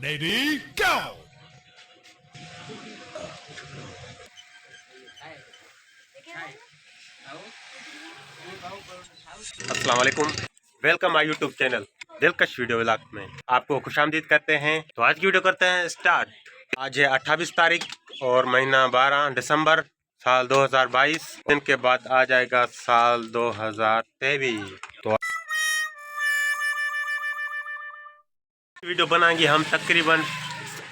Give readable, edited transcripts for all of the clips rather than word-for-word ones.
Ready, go! अस्सलाम वालेकुम, welcome my YouTube channel दिलकश वीडियो व्लॉग में आपको खुशामदीद करते हैं। तो आज की वीडियो करते हैं स्टार्ट। आज है 28 तारीख और महीना 12 दिसंबर साल 2022। दिन के बाद आ जाएगा साल 2023। तो वीडियो बनाएंगे हम तकरीबन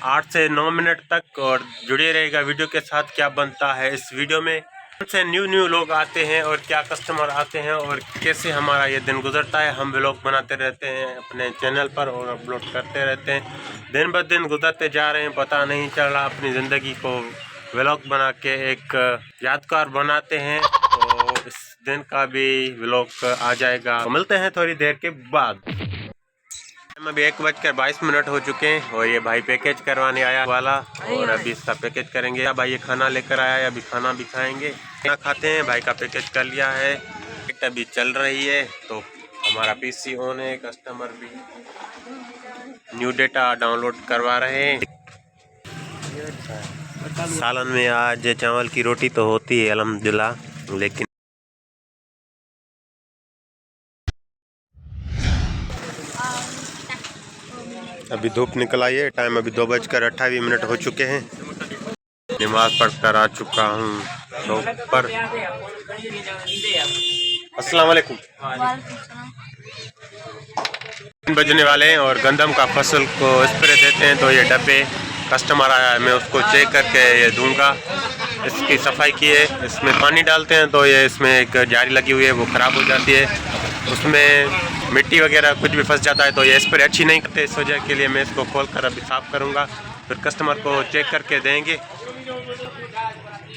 8 से 9 मिनट तक और जुड़े रहेगा वीडियो के साथ। क्या बनता है इस वीडियो में, कौन से न्यू लोग आते हैं और क्या कस्टमर आते हैं और कैसे हमारा ये दिन गुजरता है। हम व्लॉग बनाते रहते हैं अपने चैनल पर और अपलोड करते रहते हैं। दिन ब दिन गुजरते जा रहे हैं, पता नहीं चल रहा। अपनी ज़िंदगी को व्लॉग बना के एक यादगार बनाते हैं। तो इस दिन का भी व्लॉग आ जाएगा। तो मिलते हैं थोड़ी देर के बाद। अभी 1:22 हो चुके हैं और ये भाई पैकेज करवाने आया वाला और अभी इसका पैकेज करेंगे। भाई ये खाना लेकर आया है, अभी खाना भी खाएंगे। खाना खाते हैं, भाई का पैकेज कर लिया है। अभी चल रही है तो हमारा पीसी ऑन है। कस्टमर भी न्यू डेटा डाउनलोड करवा रहे हैं। सालन में आज चावल की रोटी तो होती है अल्हम्दुलिल्लाह, लेकिन अभी धूप निकल आई है। टाइम अभी 2:28 हो चुके हैं। नमाज पढ़कर आ चुका हूँ शॉप पर। अस्सलाम वालेकुम। 3 बजने वाले हैं और गंदम का फसल को स्प्रे देते हैं। तो ये डब्बे कस्टमर आया है, मैं उसको चेक करके ये दूंगा। इसकी सफाई की है, इसमें पानी डालते हैं तो ये इसमें एक जारी लगी हुई है, वो ख़राब हो जाती है। उसमें मिट्टी वगैरह कुछ भी फंस जाता है तो ये स्प्रे अच्छी नहीं करते। इस वजह के लिए मैं इसको खोल कर अभी साफ़ करूँगा, फिर कस्टमर को चेक करके देंगे।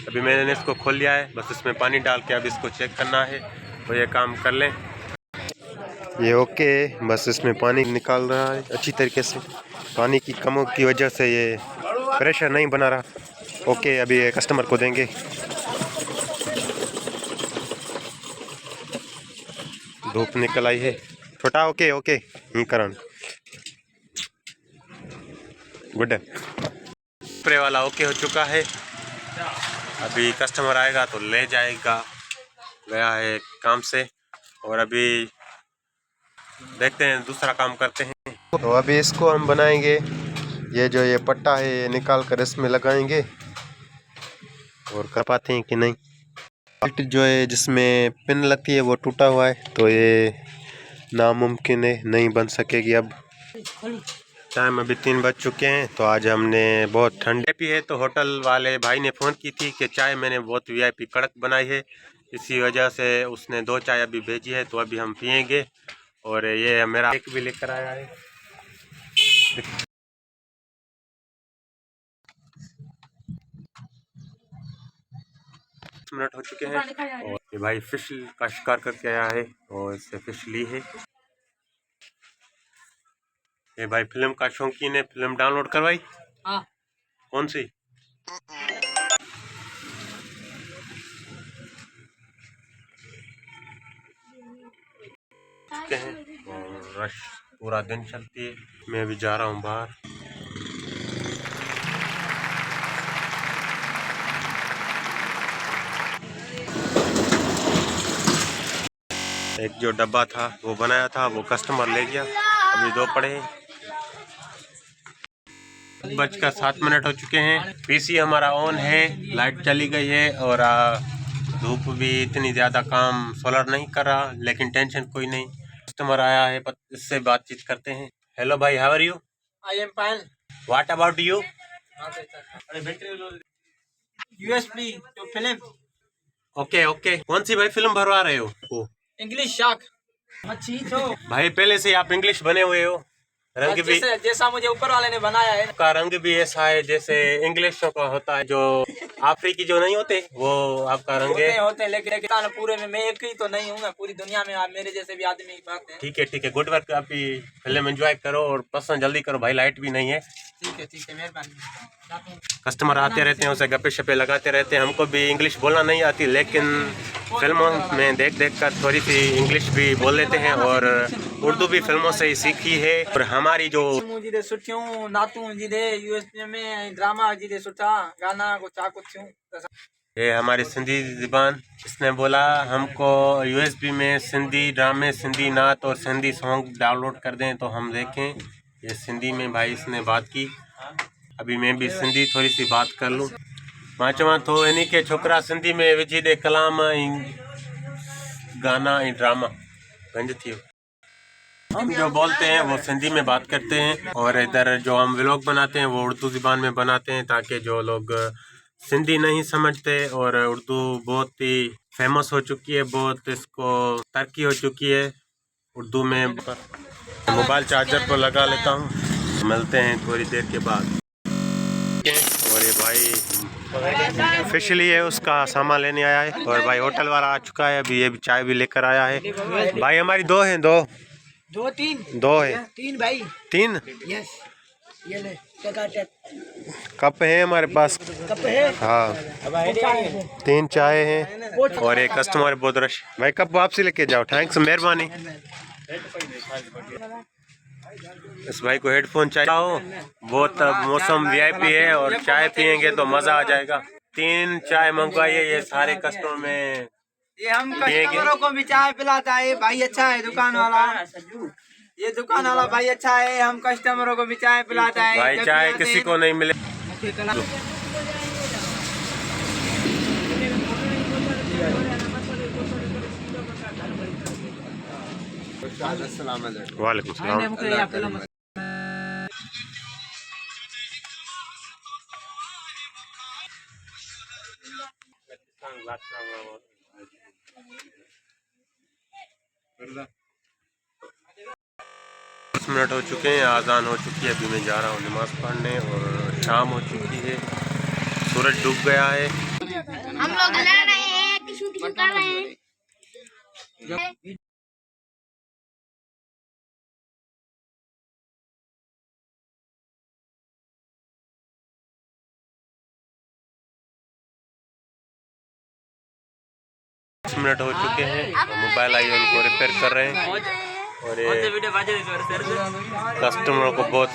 अभी मैंने इसको खोल लिया है, बस इसमें पानी डाल के अब इसको चेक करना है। तो ये काम कर लें। ये ओके, बस इसमें पानी निकाल रहा है अच्छी तरीके से। पानी की कमी की वजह से ये प्रेशर नहीं बना रहा। ओके, अभी ये कस्टमर को देंगे। धूप निकल आई है छोटा। ओके ओके करण गुड। स्प्रे वाला ओके हो चुका है। अभी कस्टमर आएगा तो ले जाएगा, गया है काम से। और अभी देखते हैं दूसरा काम करते हैं। तो अभी इसको हम बनाएंगे। ये पट्टा है ये निकाल कर इसमें लगाएंगे और कर पाते हैं कि नहीं। जो है जिसमें पिन लगती है वो टूटा हुआ है, तो ये नामुमकिन है, नहीं बन सकेगी। अब टाइम अभी 3 बज चुके हैं। तो आज हमने बहुत ठंडे पी है, तो होटल वाले भाई ने फ़ोन की थी कि चाय मैंने बहुत वीआईपी कड़क बनाई है, इसी वजह से उसने 2 चाय अभी भेजी है। तो अभी हम पियेंगे। और ये मेरा एक भी लेकर आया है। मिनट हो चुके हैं और ये भाई फिश का शिकार करके आया है और इससे फिश ली है। ये भाई फिल्म का शौकीन है, फिल्म डाउनलोड करवाई। हाँ। कौन सी? हैं और रश पूरा दिन चलती है। मैं अभी जा रहा हूँ बाहर। एक जो डब्बा था वो बनाया था, वो कस्टमर ले गया। अभी 2 पड़े हैं। 1:07 हो चुके हैं। पीसी हमारा ऑन है, लाइट चली गई है और धूप भी इतनी ज़्यादा काम सोलर नहीं कर रहा, लेकिन टेंशन कोई नहीं। कस्टमर आया है, इससे बातचीत करते हैं। हेलो भाई, how are you? I am fine. What about you? USB to film. Okay okay. कौन सी भाई फिल्म भरवा रहे हो? English shark. मच्छी तो भाई पहले से आप इंग्लिश बने हुए हो। रंग भी जैसा मुझे ऊपर वाले ने बनाया है का रंग भी ऐसा है जैसे इंग्लिशों का होता है। जो अफ्रीकी जो नहीं होते वो आपका रंग है। होते हैं, लेकिन पूरे में मैं एक ही तो नहीं हूँ, पूरी दुनिया में आप मेरे जैसे भी आदमी बात है। ठीक है गुड वर्क। आप फिल्म एंजॉय करो और पसंद जल्दी करो भाई, लाइट भी नहीं है। ठीक है मेहरबानी। कस्टमर आते रहते हैं, उसे गप्पे शप्पे लगाते रहते हैं। हमको भी इंग्लिश बोलना नहीं आती, लेकिन फिल्मों में देख कर थोड़ी सी इंग्लिश भी बोल लेते हैं और उर्दू भी फिल्मों से ही सीखी है। और हम हमारी जो जी दे सुठियूं नातूं जी दे यूएसपी में ड्रामा जी दे सुठा गाना को चा कुछ ये हमारी सिंधी ज़बान, इसने बोला हमको यूएसबी में सिंधी ड्रामे, सिंधी नात और सिंधी सॉन्ग डाउनलोड कर दें, तो हम देखें। ये सिंधी में भाई इसने बात की। अभी मैं भी सिंधी थोड़ी सी बात कर लूँ। मां चवां थो इन्हीं के छोकरा सिंधी में विझी दे कलाम गाना ड्रामा गंज थी। हम जो बोलते हैं वो सिंधी में बात करते हैं, और इधर जो हम व्लॉग बनाते हैं वो उर्दू ज़बान में बनाते हैं, ताकि जो लोग सिंधी नहीं समझते, और उर्दू बहुत ही फेमस हो चुकी है, बहुत इसको तरक्की हो चुकी है उर्दू में। मोबाइल चार्जर पर लगा लेता हूँ, मिलते हैं थोड़ी देर के बाद। और ये भाई ऑफिशियली है, उसका सामान लेने आया है, और भाई होटल वाला आ चुका है अभी, ये भी चाय भी लेकर आया है। भाई हमारी दो हैं, दो है, तीन भाई, तीन यस, ये ले कप है हमारे पास। कप है, हाँ 3 चाय हैं, और एक कस्टमर बहुत रश। भाई कप वापसी लेके जाओ, थैंक्स, मेहरबानी। इस भाई को हेडफोन चाहिए, बहुत मौसम वीआईपी है, और चाय पियेंगे तो मज़ा आ जाएगा। 3 चाय मंगवाई है, ये सारे कस्टमर में ये हम कस्टमरों को भी चाय पिलाता है। भाई अच्छा है दुकान वाला, ये दुकान वाला भाई अच्छा है, हम कस्टमरों को भी चाय पिलाता है। भाई चाय किसी को नहीं मिले। वालेकुम सलाम। मिनट हो चुके हैं, आज़ान हो चुकी है, अभी मैं जा रहा हूँ नमाज़ पढ़ने, और शाम हो चुकी है, सूरज डूब गया है। हम लोग लड़ रहे हैं, टिश्यू कर रहे हैं। 10 मिनट हो चुके हैं, मोबाइल आई उनको रिपेयर कर रहे हैं, और ये कस्टमरों को बहुत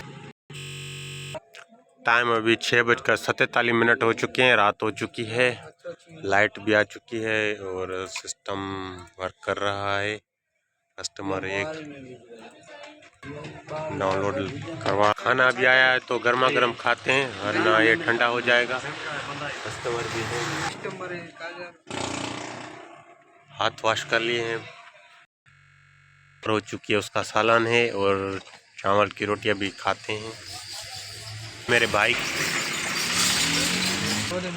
टाइम, अभी 6:47 हो चुके हैं, रात हो चुकी है, लाइट भी आ चुकी है, और सिस्टम वर्क कर रहा है। कस्टमर एक डाउनलोड करवा, खाना अभी आया है तो गर्मा गर्म खाते हैं, वरना ये ठंडा हो जाएगा। कस्टमर भी है, हाथ वॉश कर लिए हैं, हो चुकी है, उसका सालन है, और चावल की रोटियां भी खाते हैं मेरे भाई।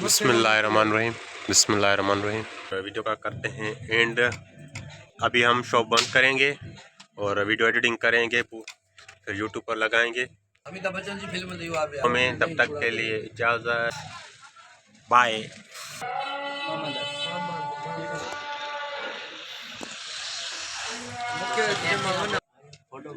बिस्मिल्लाहिर्रहमानिर्रहीम, बिस्मिल्लाहिर्रहमानिर्रहीम। वीडियो का करते हैं एंड। अभी हम शॉप बंद करेंगे और वीडियो एडिटिंग करेंगे, फिर यूट्यूब पर लगाएंगे। अमिताभ बच्चन जी फिल्म में हमें तब तक के लिए इजाज़त, बाय। फोटो